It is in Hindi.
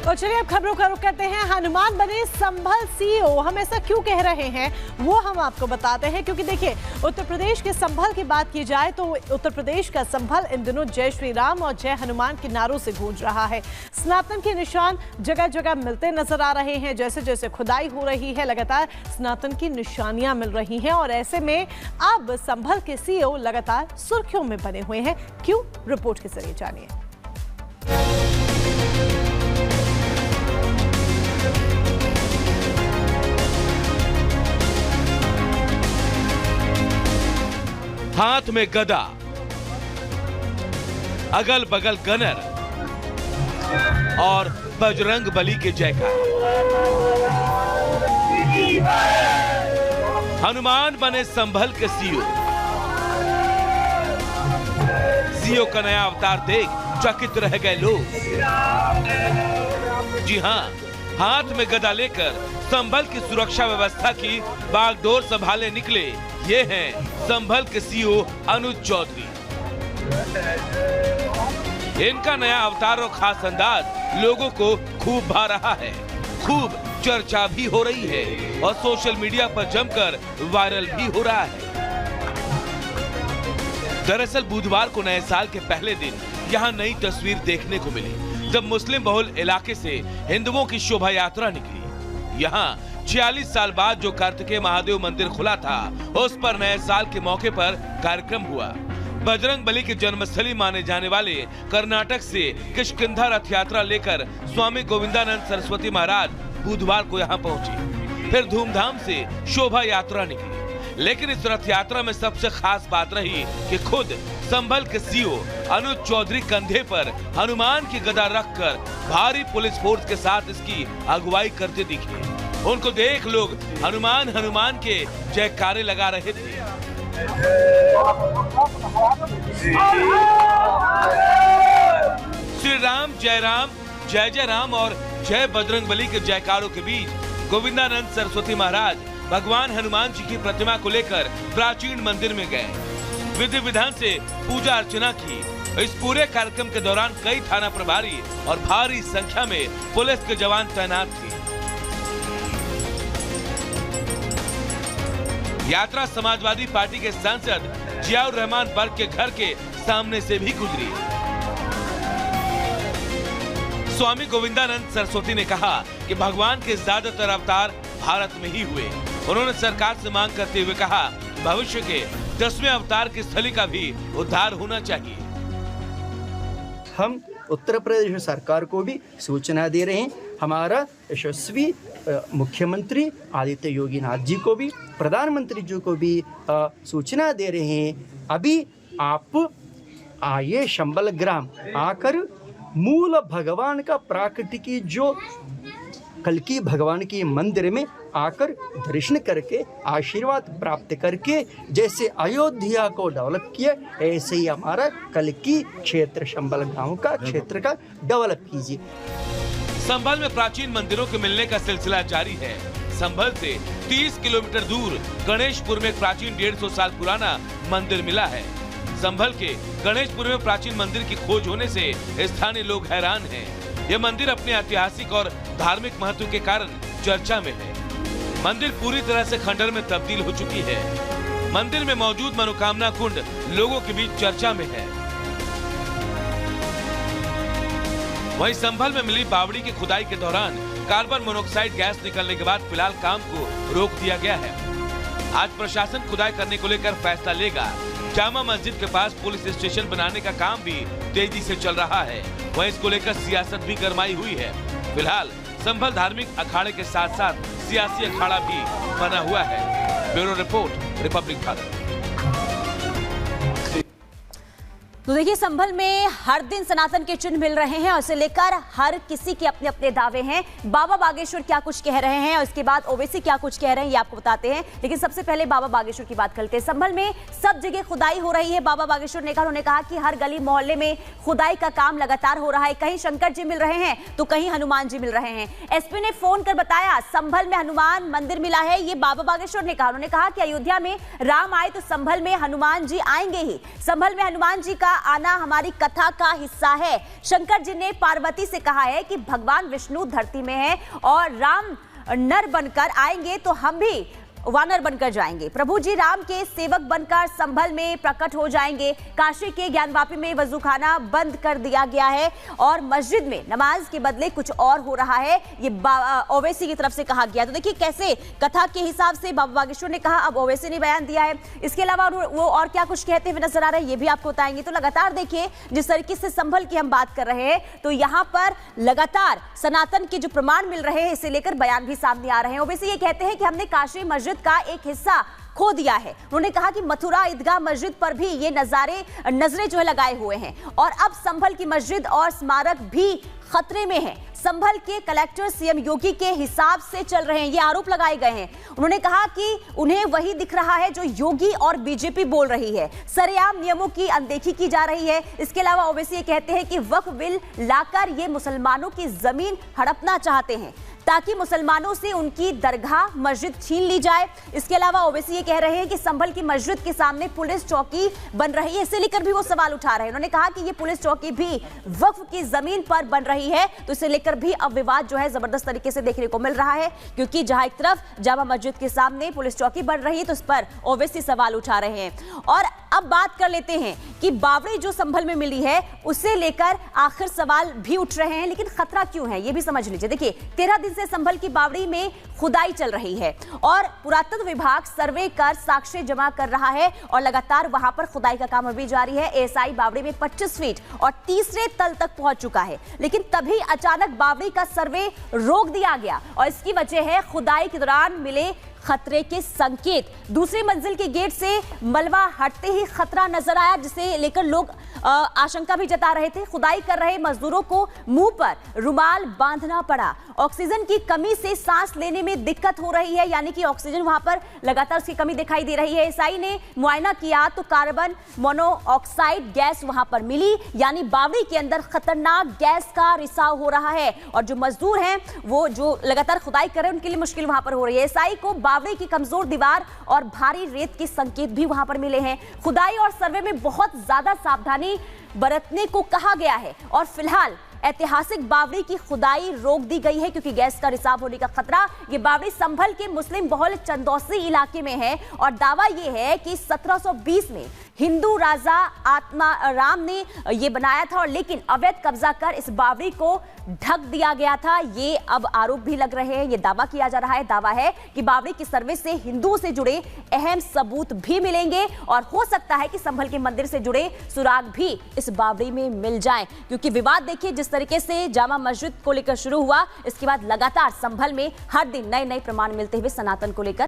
तो चलिए अब खबरों का रुख करते हैं। हनुमान बने संभल सीईओ। हम ऐसा क्यों कह रहे हैं वो हम आपको बताते हैं, क्योंकि देखिए उत्तर प्रदेश के संभल की बात की जाए तो उत्तर प्रदेश का संभल इन दिनों जय श्री राम और जय हनुमान के नारों से गूंज रहा है। सनातन के निशान जगह जगह मिलते नजर आ रहे हैं। जैसे जैसे खुदाई हो रही है लगातार सनातन की निशानियां मिल रही हैं और ऐसे में अब संभल के सीईओ लगातार सुर्खियों में बने हुए हैं। क्यों, रिपोर्ट के जरिए जानिए। हाथ में गदा, अगल बगल गनर और बजरंग बली के जयकार। हनुमान बने संभल के सीईओ। सीईओ का नया अवतार देख चकित रह गए लोग। जी हां, हाथ में गदा लेकर संभल की सुरक्षा व्यवस्था की बागडोर संभाले निकले ये हैं संभल के सीईओ अनुज चौधरी। इनका नया अवतार और खास अंदाज लोगों को खूब भा रहा है, खूब चर्चा भी हो रही है और सोशल मीडिया पर जमकर वायरल भी हो रहा है। दरअसल बुधवार को नए साल के पहले दिन यहाँ नई तस्वीर देखने को मिली, जब मुस्लिम बहुल इलाके से हिंदुओं की शोभा यात्रा निकली। यहाँ 46 साल बाद जो कार्तिकेय महादेव मंदिर खुला था, उस पर नए साल के मौके पर कार्यक्रम हुआ। बजरंग बली की जन्मस्थली माने जाने वाले कर्नाटक से किष्किंधा रथ यात्रा लेकर स्वामी गोविंदानंद सरस्वती महाराज बुधवार को यहाँ पहुंचे। फिर धूमधाम से शोभा यात्रा निकली। लेकिन इस रथ यात्रा में सबसे खास बात रही कि खुद संभल के सीईओ अनुज चौधरी कंधे पर हनुमान की गदा रखकर भारी पुलिस फोर्स के साथ इसकी अगुवाई करते दिखे। उनको देख लोग हनुमान हनुमान के जयकारे लगा रहे थे। श्री राम, जय जय राम और जय बजरंग बली के जयकारों के बीच गोविंदानंद सरस्वती महाराज भगवान हनुमान जी की प्रतिमा को लेकर प्राचीन मंदिर में गए। विधि विधान से पूजा अर्चना की। इस पूरे कार्यक्रम के दौरान कई थाना प्रभारी और भारी संख्या में पुलिस के जवान तैनात थे। यात्रा समाजवादी पार्टी के सांसद जियाउर रहमान बर्ग के घर के सामने से भी गुजरी। स्वामी गोविंदानंद सरस्वती ने कहा कि भगवान के ज्यादातर अवतार भारत में ही हुए। उन्होंने सरकार से मांग करते हुए कहा, भविष्य के 10वें अवतार की स्थली का भी उद्धार होना चाहिए। हम उत्तर प्रदेश सरकार को भी सूचना दे रहे हैं। हमारा यशस्वी मुख्यमंत्री आदित्य योगी नाथ जी को भी, प्रधानमंत्री जी को भी सूचना दे रहे हैं। अभी आप आइए संभल ग्राम आकर मूल भगवान का प्राकृतिक जो कल्की भगवान के मंदिर में आकर दर्शन करके आशीर्वाद प्राप्त करके जैसे अयोध्या को डेवलप किया, ऐसे ही हमारा कल्की क्षेत्र संभल गांव का क्षेत्र का डेवलप कीजिए। संभल में प्राचीन मंदिरों के मिलने का सिलसिला जारी है। संभल से 30 किलोमीटर दूर गणेशपुर में एक प्राचीन 150 साल पुराना मंदिर मिला है। संभल के गणेशपुर में प्राचीन मंदिर की खोज होने से स्थानीय लोग हैरान हैं। यह मंदिर अपने ऐतिहासिक और धार्मिक महत्व के कारण चर्चा में है। मंदिर पूरी तरह से खंडर में तब्दील हो चुकी है। मंदिर में मौजूद मनोकामना कुंड लोगों के बीच चर्चा में है। वहीं संभल में मिली बावड़ी की खुदाई के दौरान कार्बन मोनोऑक्साइड गैस निकलने के बाद फिलहाल काम को रोक दिया गया है। आज प्रशासन खुदाई करने को लेकर फैसला लेगा। जामा मस्जिद के पास पुलिस स्टेशन बनाने का काम भी तेजी से चल रहा है। वहीं इसको लेकर सियासत भी गरमाई हुई है। फिलहाल संभल धार्मिक अखाड़े के साथ साथ सियासी अखाड़ा भी बना हुआ है। Bureau report, Republic Bharat. तो देखिए, संभल में हर दिन सनातन के चिन्ह मिल रहे हैं और इसे लेकर हर किसी के अपने अपने दावे हैं। बाबा बागेश्वर क्या कुछ कह रहे हैं और इसके बाद ओवैसी क्या कुछ कह रहे हैं, ये आपको बताते हैं। लेकिन सबसे पहले बाबा बागेश्वर की बात करते हैं। संभल में सब जगह खुदाई हो रही है। बाबा बागेश्वर ने उन्होंने कहा कि हर गली मोहल्ले में खुदाई का काम लगातार हो रहा है। कहीं शंकर जी मिल रहे हैं तो कहीं हनुमान जी मिल रहे हैं। एसपी ने फोन कर बताया संभल में हनुमान मंदिर मिला है। ये बाबा बागेश्वर ने कहा। उन्होंने कहा कि अयोध्या में राम आए तो संभल में हनुमान जी आएंगे ही। संभल में हनुमान जी का आना हमारी कथा का हिस्सा है। शंकर जी ने पार्वती से कहा है कि भगवान विष्णु धरती में है और राम नर बनकर आएंगे तो हम भी वानर बनकर जाएंगे। प्रभु जी राम के सेवक बनकर संभल में प्रकट हो जाएंगे। काशी के ज्ञानवापी में वजूखाना बंद कर दिया गया है और मस्जिद में नमाज के बदले कुछ और हो रहा है, ये ओवैसी की तरफ से कहा गया। तो देखिए कैसे कथा के हिसाब से बाबा बागेश्वर ने कहा, अब ओवैसी ने बयान दिया है। इसके अलावा वो और क्या कुछ कहते हुए नजर आ रहे हैं ये भी आपको बताएंगे। तो लगातार देखिए जिस तरीके से संभल की हम बात कर रहे हैं तो यहाँ पर लगातार सनातन के जो प्रमाण मिल रहे हैं इसे लेकर बयान भी सामने आ रहे हैं। ओवैसी ये कहते हैं कि हमने काशी मस्जिद का एक हिस्सा खो दिया है। उन्होंने कहा कि मथुरा ईदगाह मस्जिद पर भी ये नजरें जो है लगाए हुए हैं और अब संभल की मस्जिद और स्मारक भी खतरे में है। संभल के कलेक्टर सीएम योगी के हिसाब से चल रहे हैं, ये आरोप लगाए गए हैं। उन्होंने कहा कि उन्हें वही दिख रहा है जो योगी और बीजेपी बोल रही है, सरेआम नियमों की अनदेखी की जा रही है। इसके अलावा ओवैसी ये कहते हैं कि वक्फ बिल लाकर ये मुसलमानों की जमीन हड़पना चाहते हैं ताकि मुसलमानों से उनकी दरगाह मस्जिद छीन ली जाए। इसके अलावा ओवैसी ये कह रहे हैं कि संभल की मस्जिद के सामने पुलिस चौकी बन रही है, इसे लेकर भी वो सवाल उठा रहे हैं। उन्होंने कहा कि ये पुलिस चौकी भी वक्फ की जमीन पर बन रही है, तो इसे लेकर भी अब विवाद जो है जबरदस्त तरीके से देखने को मिल रहा है, क्योंकि जहां एक तरफ जामा मस्जिद के सामने पुलिस चौकी बन रही है तो इस पर ओवैसी सवाल उठा रहे हैं। और अब बात कर लेते हैं कि बावड़ी जो संभल में मिली है उसे लेकर आखिर सवाल भी उठ रहे हैं, लेकिन खतरा क्यों है ये भी समझ लीजिए। देखिए 13 दिन से संभल की बावड़ी में खुदाई चल रही है और पुरातत्व विभाग सर्वे कर साक्ष्य जमा कर रहा है और लगातार वहां पर खुदाई का काम अभी जारी है। एएसआई बावड़ी में 25 फीट और तीसरे तल तक पहुंच चुका है, लेकिन तभी अचानक बावड़ी का सर्वे रोक दिया गया और इसकी वजह है खुदाई के दौरान मिले खतरे के संकेत। दूसरी मंजिल के गेट से मलबा हटते ही खतरा नजर आया, जिसे लेकर लोग आशंका भी जता रहे थे। खुदाई कर रहे मजदूरों को मुंह पर रुमाल बांधना पड़ा। ऑक्सीजन की कमी से सांस लेने में दिक्कत हो रही है, यानी कि ऑक्सीजन वहां पर लगातार उसकी कमी दिखाई दे रही है। एएसआई ने मुआयना किया तो कार्बन मोनोऑक्साइड गैस वहां पर मिली, यानी बावड़ी के अंदर खतरनाक गैस का रिसाव हो रहा है और जो मजदूर हैं वो जो लगातार खुदाई कर रहे हैं उनके लिए मुश्किल वहां पर हो रही है। एएसआई को बावड़ी की कमजोर दीवार और भारी रेत के संकेत भी वहां पर मिले हैं। खुदाई और सर्वे में बहुत ज्यादा सावधानी बरतने को कहा गया है और फिलहाल ऐतिहासिक बावड़ी की खुदाई रोक दी गई है क्योंकि गैस का रिसाव होने का खतरा। ये बावड़ी संभल के मुस्लिम बहुल चंदौसी इलाके में है और दावा ये है कि 1720 में हिंदू राजा आत्मा राम ने ये बनाया था और लेकिन अवैध कब्जा कर इस बावड़ी को ढक दिया गया था। ये अब आरोप भी लग रहे हैं, ये दावा किया जा रहा है। दावा है कि बावड़ी की सर्वे से हिंदुओं से जुड़े अहम सबूत भी मिलेंगे और हो सकता है कि संभल के मंदिर से जुड़े सुराग भी इस बावड़ी में मिल जाएं, क्योंकि विवाद देखिए जिस तरीके से जामा मस्जिद को लेकर शुरू हुआ, इसके बाद लगातार संभल में हर दिन नए नए प्रमाण मिलते हुए सनातन को लेकर